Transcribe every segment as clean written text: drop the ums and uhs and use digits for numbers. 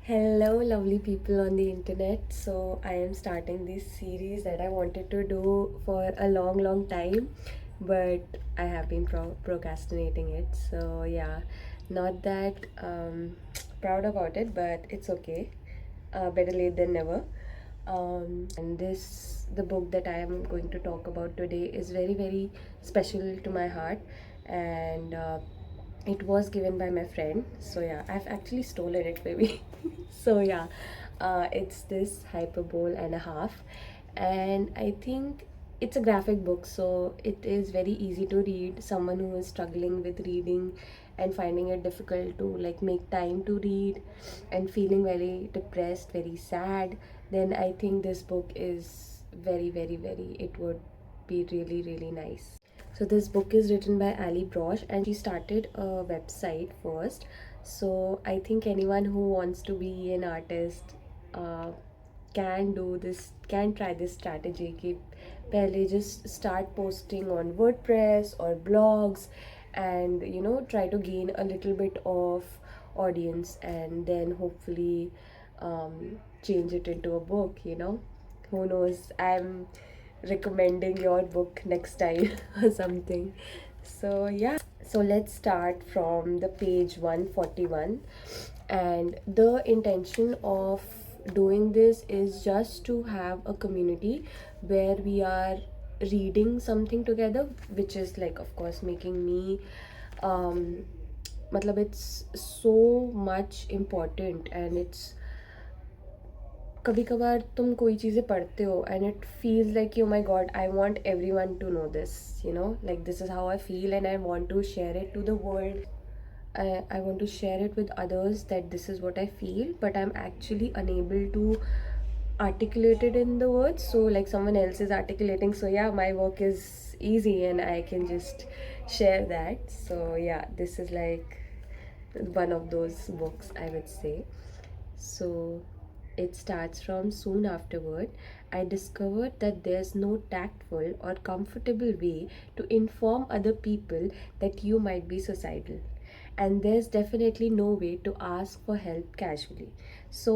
Hello, lovely people on the internet. So, I am starting this series that I wanted to do for a long, long time, but I have been procrastinating it. So, yeah, not that proud about it, but it's okay. Better late than never. And the book that I am going to talk about today is very, very special to my heart, and it was given by my friend. So yeah, I've actually stolen it, maybe. So yeah, it's this Hyperbole and a Half, and I think it's a graphic book, so it is very easy to read. Someone who is struggling with reading and finding it difficult to like make time to read and feeling very depressed, very sad, then I think this book is very, very, very, it would be really, really nice. So this book is written by Ali Brosh, and she started a website first. So I think anyone who wants to be an artist uh, can try this strategy कि पहले just start posting on WordPress or blogs, and try to gain a little bit of audience, and then hopefully change it into a book. Who knows, I'm recommending your book next time or something. So yeah, so let's start from the page 141. And the intention of doing this is just to have a community where we are reading something together, which is like, of course, making me um matlab, it's so much important, and it's कभी कभार तुम कोई चीज़ें पढ़ते हो and it feels like you my God I want everyone to know this, like this is how I feel and I want to share it to the world. I want to share it with others that this is what I feel, but I'm actually unable to articulate it in the words. So, like, someone else is articulating. So, yeah, my work is easy and I can just share that. So, yeah, this is like one of those books, I would say. So it starts from soon afterward. I discovered that there's no tactful or comfortable way to inform other people that you might be suicidal. And there's definitely no way to ask for help casually. So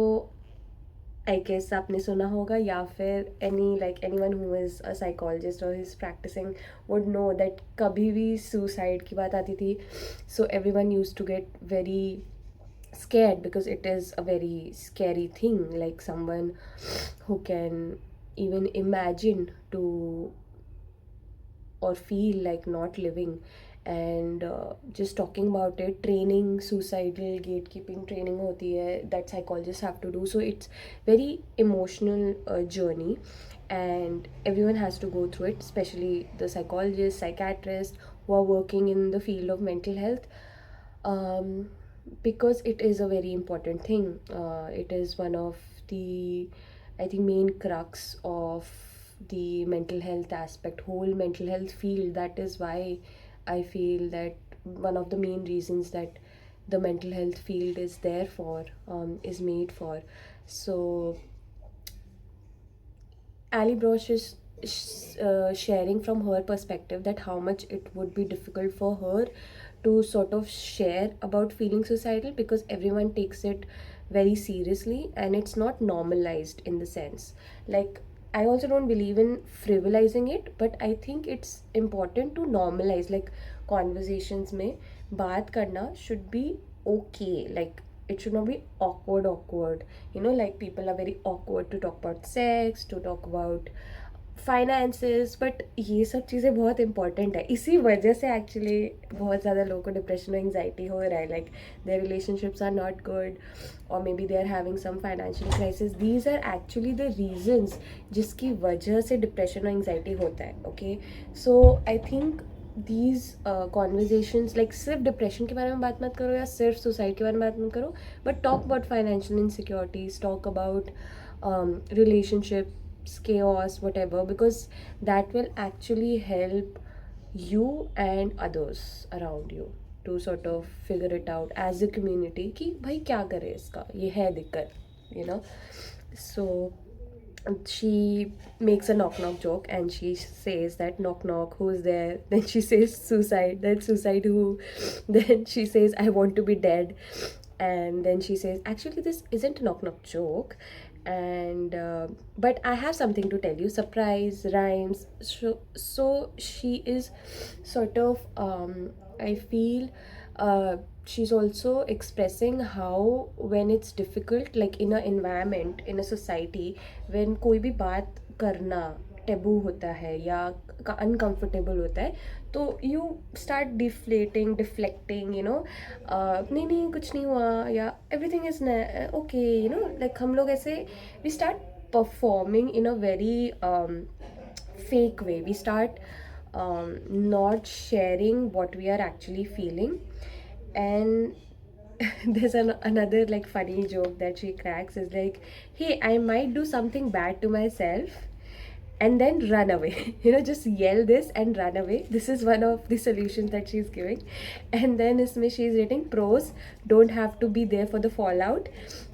I guess आपने सुना होगा, या फिर anyone who is a psychologist or is practicing would know that कभी भी suicide की बात आती थी, so everyone used to get very scared because it is a very scary thing, like someone who can even imagine to or feel like not living. And just talking about it, training, suicidal gatekeeping training hoti hai that psychologists have to do, so it's very emotional journey, and everyone has to go through it, especially the psychologists, psychiatrists who are working in the field of mental health, um, because it is a very important thing. It is one of the, I think, main crux of the mental health aspect, whole mental health field. That is why I feel that one of the main reasons that the mental health field is there for, is made for. So Ali Brosh is sharing from her perspective that how much it would be difficult for her to sort of share about feeling suicidal, because everyone takes it very seriously and it's not normalized in the sense. Like, I also don't believe in frivolizing it, but I think it's important to normalize. Like, conversations में बात करना should be okay. Like, it should not be awkward. Like, people are very awkward to talk about sex, to talk about finances, but ये सब चीज़ें बहुत important है. इसी वजह से एक्चुअली बहुत ज़्यादा लोगों को डिप्रेशन और एंगजाइटी हो रहा है. Like, their relationships are not good, और maybe they are having some financial crisis. These are actually the reasons जिसकी वजह से डिप्रेशन और एंगजाइटी होता है. Okay, so I think these conversations, like, सिर्फ डिप्रेशन के बारे में बात मत करो या सिर्फ सुसाइड के बारे में बात मत करो, but talk about financial insecurities, talk about relationships, chaos, whatever, because that will actually help you and others around you to sort of figure it out as a community कि भाई क्या करें, इसका ये है दिक्कत, you know. So she makes a knock knock joke and she says that knock knock, who's there? Then she says suicide, then suicide who? Then she says I want to be dead. And then she says, actually, this isn't a knock knock joke. And but I have something to tell you. Surprise rhymes. So she is sort of, I feel, she's also expressing how when it's difficult, like in a environment, in a society, when कोई भी बात करना taboo होता है या uncomfortable होता है, तो यू स्टार्ट डिफ्लेटिंग डिफ्लेक्टिंग, नहीं नहीं कुछ नहीं हुआ, या एवरीथिंग इज ओके, लाइक हम लोग ऐसे we start performing in a very fake way. We start not sharing what we are actually feeling. And there's another like funny joke that she cracks is like, hey, I might do something bad to myself and then run away. Just yell this and run away. This is one of the solutions that she's giving. And then isme she's rating pros: don't have to be there for the fallout.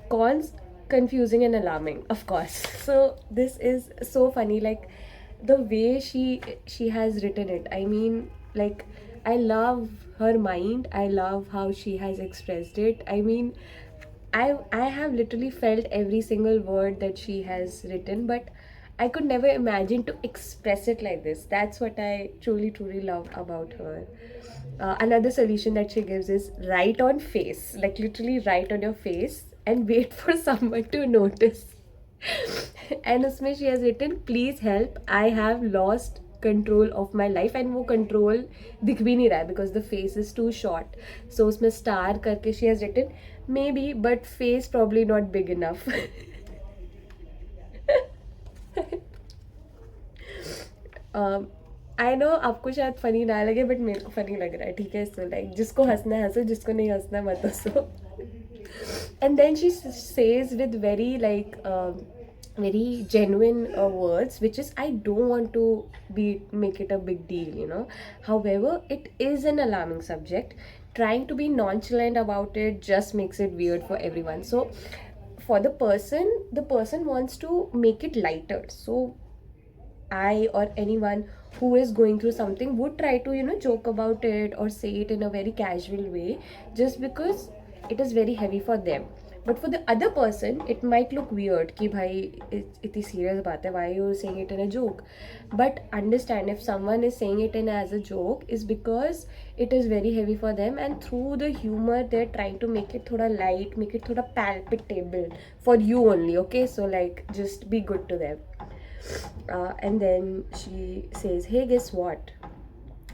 Cons: confusing and alarming, of course. So this is so funny, like the way she has written it. I mean, like, I love her mind. I love how she has expressed it. I mean, I have literally felt every single word that she has written, but I could never imagine to express it like this. That's what I truly, truly love about her. Another solution that she gives is write on face, like literally write on your face and wait for someone to notice. And उसमें she has written, please help, I have lost control of my life. And वो control दिख भी नहीं रहा है because the face is too short. So उसमें star करके she has written, maybe, but face probably not big enough. I know आपको शायद फनी ना लगे, बट मेरे को फनी लग रहा है, ठीक है? सो लाइक, जिसको हंसना है हंसो, जिसको नहीं हंसना है मत हंसो. And then she says with very like very genuine words, which is, I don't want to be make it a big deal. However, it is an alarming subject. Trying to be nonchalant about it just makes it weird for everyone. So for the person wants to make it lighter. So I or anyone who is going through something would try to, joke about it or say it in a very casual way, just because it is very heavy for them. But for the other person, it might look weird कि भाई इतनी serious बात है, why are you saying it in a joke? But understand, if someone is saying it in as a joke, is because it is very heavy for them, and through the humor they're trying to make it thoda light, make it thoda palpable for you only. Okay, so like, just be good to them. And then she says, hey, guess what?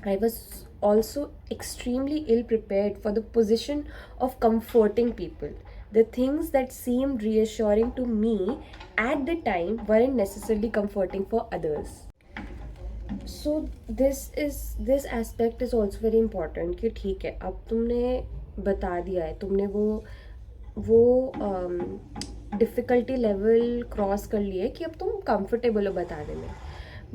I was also extremely ill prepared for the position of comforting people. The things that seemed reassuring to me at the time weren't necessarily comforting for others. So this aspect is also very important कि ठीक है, अब तुमने बता दिया है, तुमने वो डिफ़िकल्टी लेवल क्रॉस कर लिए कि अब तुम कंफर्टेबल हो बताने में.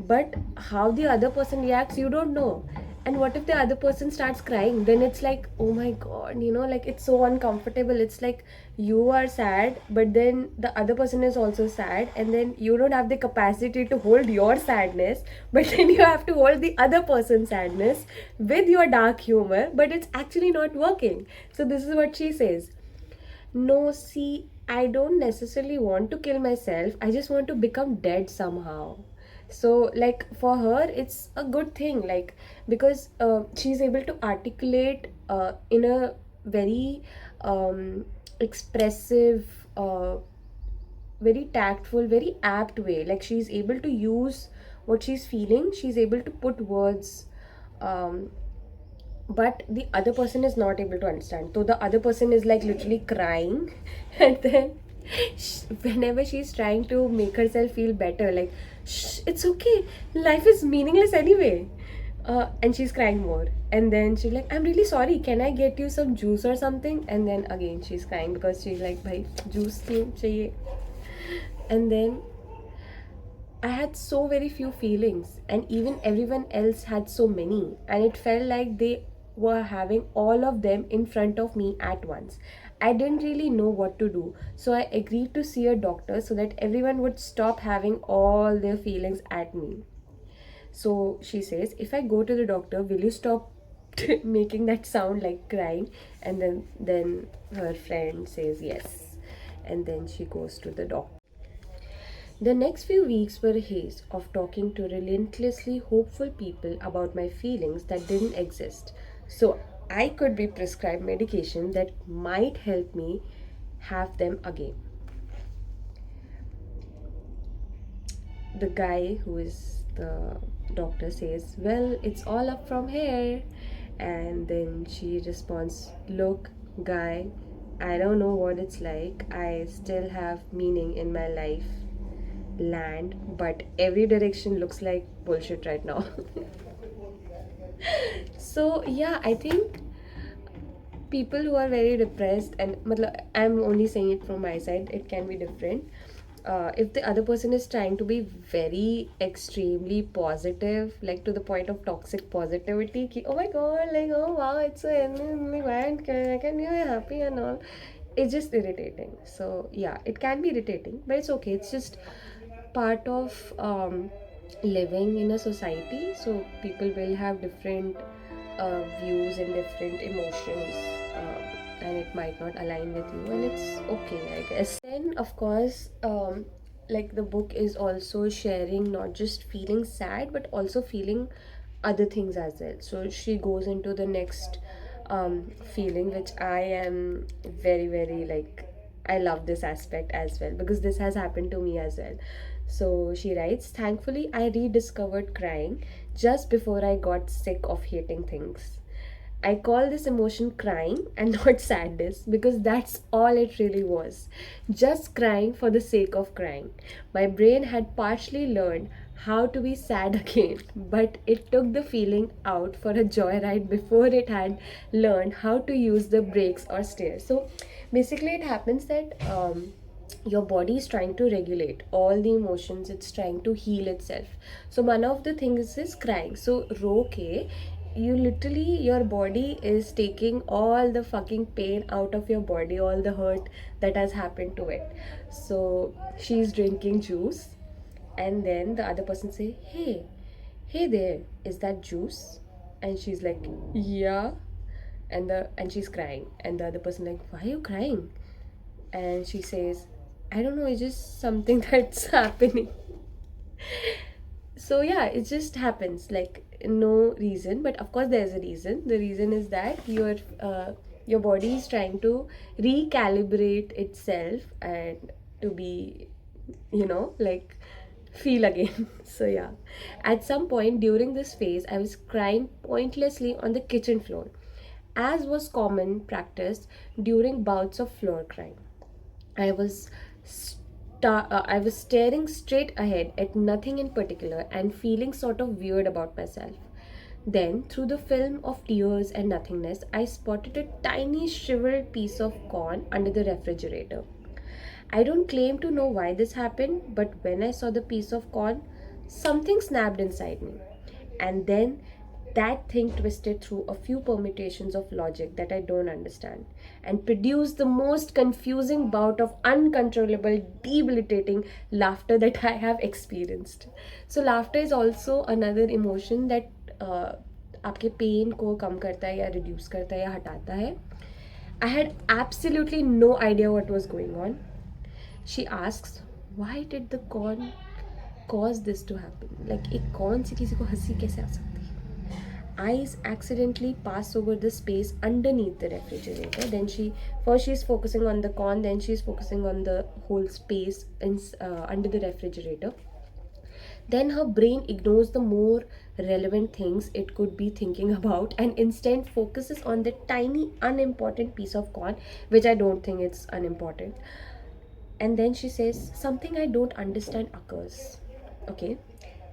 But how the other person reacts, you don't know. And what if the other person starts crying? Then it's like, oh my god, like, it's so uncomfortable. It's like you are sad, but then the other person is also sad, and then you don't have the capacity to hold your sadness, but then you have to hold the other person's sadness with your dark humor, but it's actually not working. So this is what she says. No, see, I don't necessarily want to kill myself. I just want to become dead somehow. So, like, for her, it's a good thing, like, because she's able to articulate in a very expressive, very tactful, very apt way. Like, she's able to use what she's feeling, she's able to put words. But the other person is not able to understand, so the other person is like literally crying. And then whenever she's trying to make herself feel better, like, shh, it's okay, life is meaningless anyway, and she's crying more. And then she's like, I'm really sorry, can I get you some juice or something? And then again she's crying because she's like, bhai, juice kyun chahiye? And then I had so very few feelings, and even everyone else had so many, and it felt like they were having all of them in front of me at once. I didn't really know what to do, so I agreed to see a doctor so that everyone would stop having all their feelings at me. So she says, if I go to the doctor, will you stop making that sound like crying, and then her friend says yes, and then she goes to the doctor. The next few weeks were a haze of talking to relentlessly hopeful people about my feelings that didn't exist. So I could be prescribed medication that might help me have them again. The guy who is the doctor says, "Well, it's all up from here." And then she responds, "Look, guy, I don't know what it's like. I still have meaning in my life, land, but every direction looks like bullshit right now." So, yeah, I think people who are very depressed, and I'm only saying it from my side, it can be different. If the other person is trying to be very extremely positive, like to the point of toxic positivity, ki, oh my god, like, oh wow, it's so like, can you be happy and all, it's just irritating. So yeah, it can be irritating, but it's okay. It's just part of living in a society. So people will have different views and different emotions, and it might not align with you, and it's okay, I guess. Then of course, like the book is also sharing not just feeling sad but also feeling other things as well. So she goes into the next feeling, which I am very very like, I love this aspect as well because this has happened to me as well. So she writes, "Thankfully, I rediscovered crying just before I got sick of hating things. I call this emotion crying and not sadness because that's all it really was. Just crying for the sake of crying. My brain had partially learned how to be sad again, but it took the feeling out for a joyride before it had learned how to use the brakes or steers." So basically, it happens that your body is trying to regulate all the emotions, it's trying to heal itself. So one of the things is crying. So ro ke, you literally, your body is taking all the fucking pain out of your body, all the hurt that has happened to it. So she's drinking juice, and then the other person say, hey there, is that juice? And she's like, yeah. And she's crying, and the other person like, why are you crying? And she says, I don't know, it's just something that's happening. So yeah, it just happens, like no reason, but of course there's a reason. The reason is that your body is trying to recalibrate itself and to be, like, feel again. So yeah, at some point during this phase I was crying pointlessly on the kitchen floor, as was common practice during bouts of floor crying. I was I was staring straight ahead at nothing in particular and feeling sort of weird about myself. Then, through the film of tears and nothingness, I spotted a tiny shriveled piece of corn under the refrigerator. I don't claim to know why this happened, but when I saw the piece of corn, something snapped inside me. And then that thing twisted through a few permutations of logic that I don't understand and produced the most confusing bout of uncontrollable, debilitating laughter that I have experienced. So, laughter is also another emotion that आपके pen को कम करता है या reduce करता है या हटाता है. I had absolutely no idea what was going on. She asks, why did the corn cause this to happen? Like, एक कौन सी किसी को हंसी कैसे आ सकती है? Eyes accidentally pass over the space underneath the refrigerator. Then she's focusing on the corn, then she's focusing on the whole space under the refrigerator. Then her brain ignores the more relevant things it could be thinking about and instead focuses on the tiny unimportant piece of corn, which I don't think it's unimportant. And then she says, something I don't understand occurs. Okay,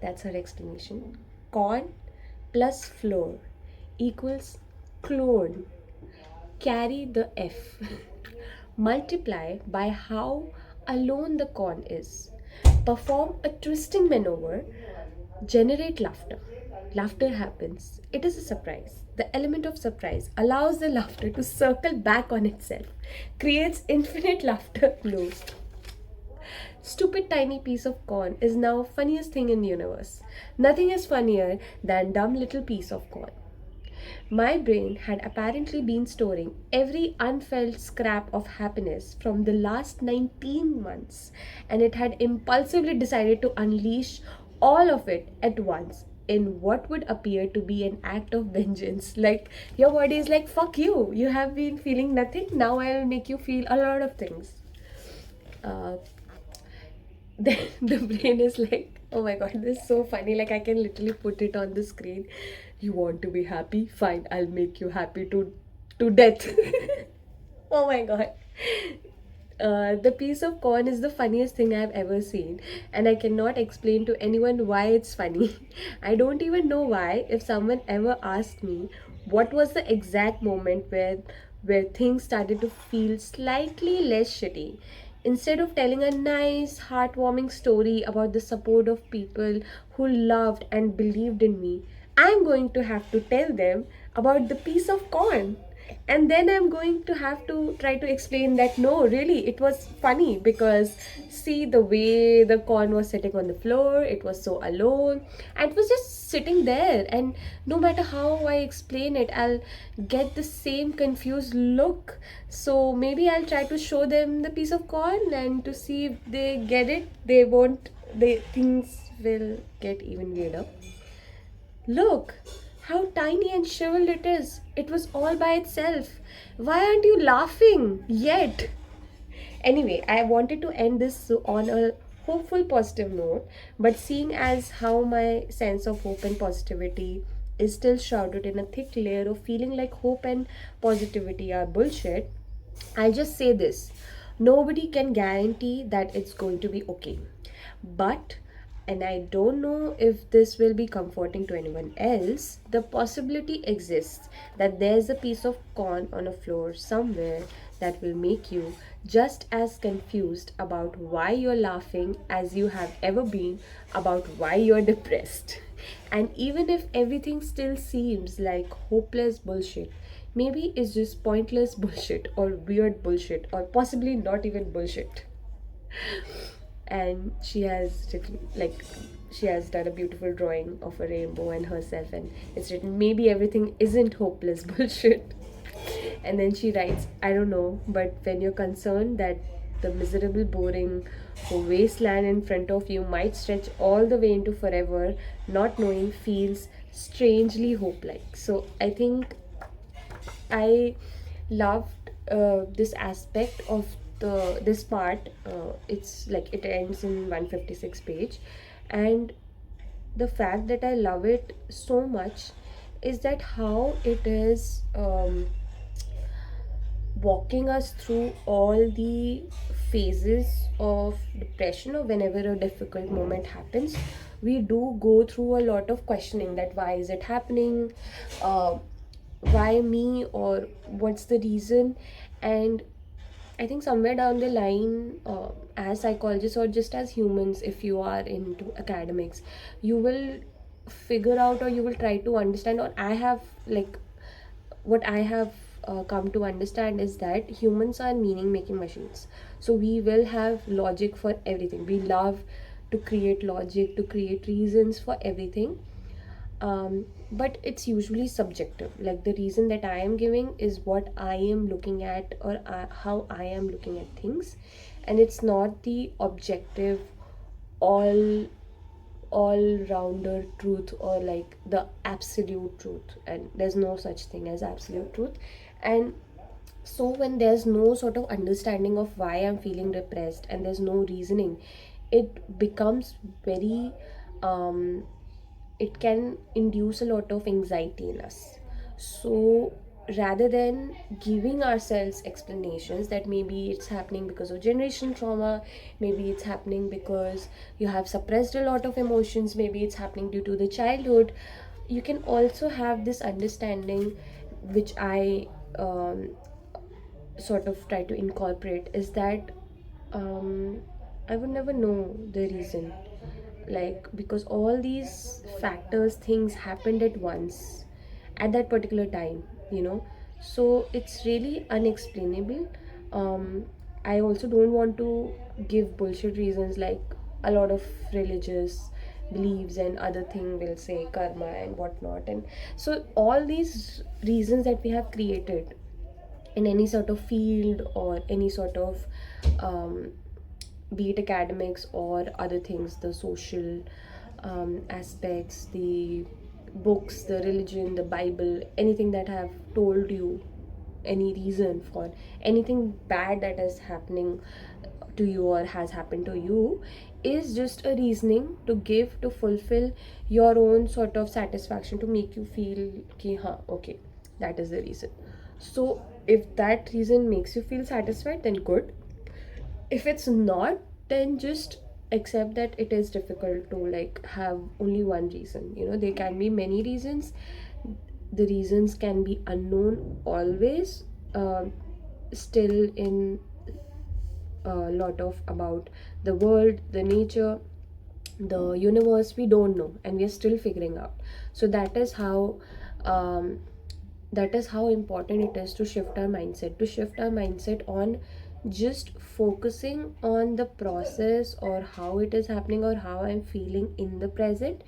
that's her explanation. Corn plus flour equals clone. Carry the F. Multiply by how alone the corn is. Perform a twisting maneuver. Generate laughter. Laughter happens. It is a surprise. The element of surprise allows the laughter to circle back on itself, creates infinite laughter loops. Stupid tiny piece of corn is now funniest thing in the universe. Nothing is funnier than dumb little piece of corn. My brain had apparently been storing every unfelt scrap of happiness from the last 19 months, and it had impulsively decided to unleash all of it at once in what would appear to be an act of vengeance. Like, your body is like, fuck you, you have been feeling nothing, now I will make you feel a lot of things. Uh, then the brain is like, oh my god, this is so funny, like I can literally put it on the screen. You want to be happy, fine, I'll make you happy to death. Oh my god. The piece of corn is the funniest thing I've ever seen, and I cannot explain to anyone why it's funny. I don't even know why. If someone ever asked me what was the exact moment where things started to feel slightly less shitty, instead of telling a nice, heartwarming story about the support of people who loved and believed in me, I'm going to have to tell them about the piece of corn. And then I'm going to have to try to explain that no, really, it was funny because see the way the corn was sitting on the floor, it was so alone, and it was just sitting there. And no matter how I explain it, I'll get the same confused look. So maybe I'll try to show them the piece of corn and to see if they get it. They won't, they things will get even weirder. Look, how tiny and shriveled it is. It was all by itself. Why aren't you laughing yet? Anyway, I wanted to end this on a hopeful, positive note, but seeing as how my sense of hope and positivity is still shrouded in a thick layer of feeling like hope and positivity are bullshit, I'll just say this: nobody can guarantee that it's going to be okay. But, and I don't know if this will be comforting to anyone else, the possibility exists that there's a piece of corn on a floor somewhere that will make you just as confused about why you're laughing as you have ever been about why you're depressed. And even if everything still seems like hopeless bullshit, maybe it's just pointless bullshit or weird bullshit or possibly not even bullshit. And she has written, like, she has done a beautiful drawing of a rainbow and herself, and it's written maybe everything isn't hopeless bullshit. And then she writes, I don't know, but when you're concerned that the miserable boring wasteland in front of you might stretch all the way into forever, not knowing feels strangely hope like. So I think I loved this aspect of the this part. It's like it ends in 156 page, and the fact that I love it so much is that how it is walking us through all the phases of depression, or whenever a difficult moment happens, we do go through a lot of questioning that why is it happening, uh, why me, or what's the reason. And I think somewhere down the line, as psychologists or just as humans, if you are into academics, you will figure out, or you will try to understand, or I have like what I have come to understand is that humans are meaning making machines. So we will have logic for everything. We love to create logic, to create reasons for everything. But it's usually subjective. Like the reason that I am giving is what I am looking at, or how I am looking at things, and it's not the objective, all rounder truth, or like the absolute truth. And there's no such thing as absolute truth. And so when there's no sort of understanding of why I'm feeling depressed and there's no reasoning, it becomes very it can induce a lot of anxiety in us. So rather than giving ourselves explanations that maybe it's happening because of generational trauma, maybe it's happening because you have suppressed a lot of emotions, maybe it's happening due to the childhood, you can also have this understanding, which I sort of try to incorporate, is that I would never know the reason, like because all these factors, things happened at once at that particular time, you know. So it's really unexplainable. I also don't want to give bullshit reasons like a lot of religious beliefs, and other thing will say karma and whatnot. And so all these reasons that we have created in any sort of field or any sort of be it academics or other things, the social aspects, the books, the religion, the Bible, anything that have told you any reason for anything bad that is happening to you or has happened to you, is just a reasoning to give, to fulfill your own sort of satisfaction, to make you feel ki ha, okay, that is the reason. So if that reason makes you feel satisfied, then good. If it's not, then just accept that it is difficult to like have only one reason. There can be many reasons. The reasons can be unknown always. Still in a lot of about the world, the nature, the universe, we don't know, and we are still figuring out. So um, that is how important it is to shift our mindset, on just focusing on the process, or how it is happening, or how I'm feeling in the present,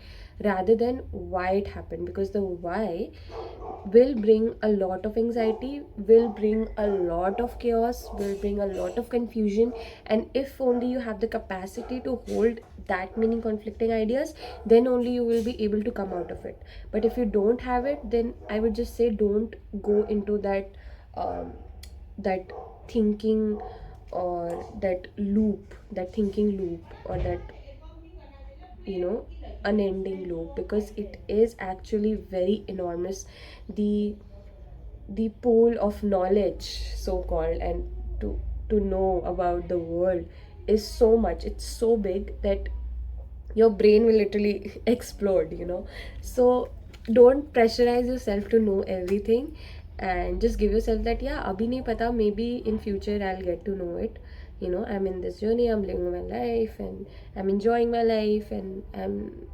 rather than why it happened. Because the why will bring a lot of anxiety, will bring a lot of chaos, will bring a lot of confusion. And if only you have the capacity to hold that many conflicting ideas, then only you will be able to come out of it. But if you don't have it, then I would just say don't go into um, that thinking, or that thinking loop, or that unending loop, because it is actually very enormous. The the pool of knowledge, so called, and to know about the world is so much, it's so big that your brain will literally explode. So don't pressurize yourself to know everything, and just give yourself that, yeah, abhi nahi pata, maybe in future I'll get to know it. I'm in this journey, I'm living my life, and I'm enjoying my life, and I'm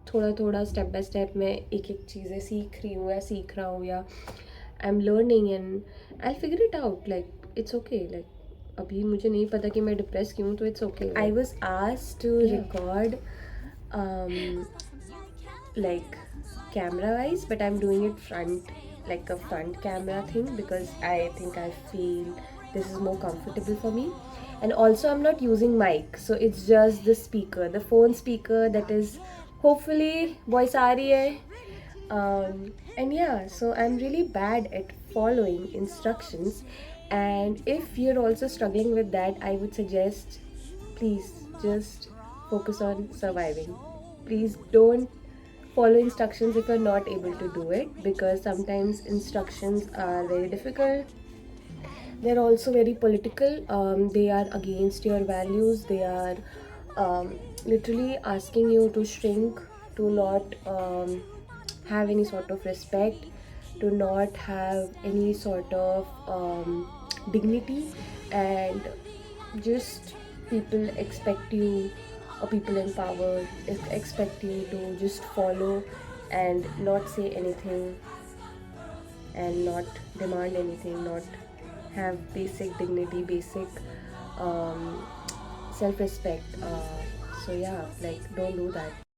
थोड़ा थोड़ा step by step मैं एक एक चीज़ें सीख रही हूँ, या सीख रहा हूँ, या I am learning, and I figure it out, like it's okay, like अभी मुझे नहीं पता कि मैं डिप्रेस क्यों हूँ, तो it's okay. I was asked to record like camera wise, but I'm doing it front, like a front camera thing, because I think I feel this is more comfortable for me. And also I'm not using mic, so it's just the speaker, the phone speaker, that is hopefully voice aa rahi hai. And yeah, so I'm really bad at following instructions, and if you're also struggling with that, I would suggest, please just focus on surviving. Please don't follow instructions if you're not able to do it, because sometimes instructions are very difficult. They're also very political. They are against your values. They are literally asking you to shrink, to not have any sort of respect, to not have any sort of dignity, and just people expect you, or people in power expect you to just follow and not say anything, and not demand anything, not have basic dignity, basic um, self-respect. So yeah, like don't do that.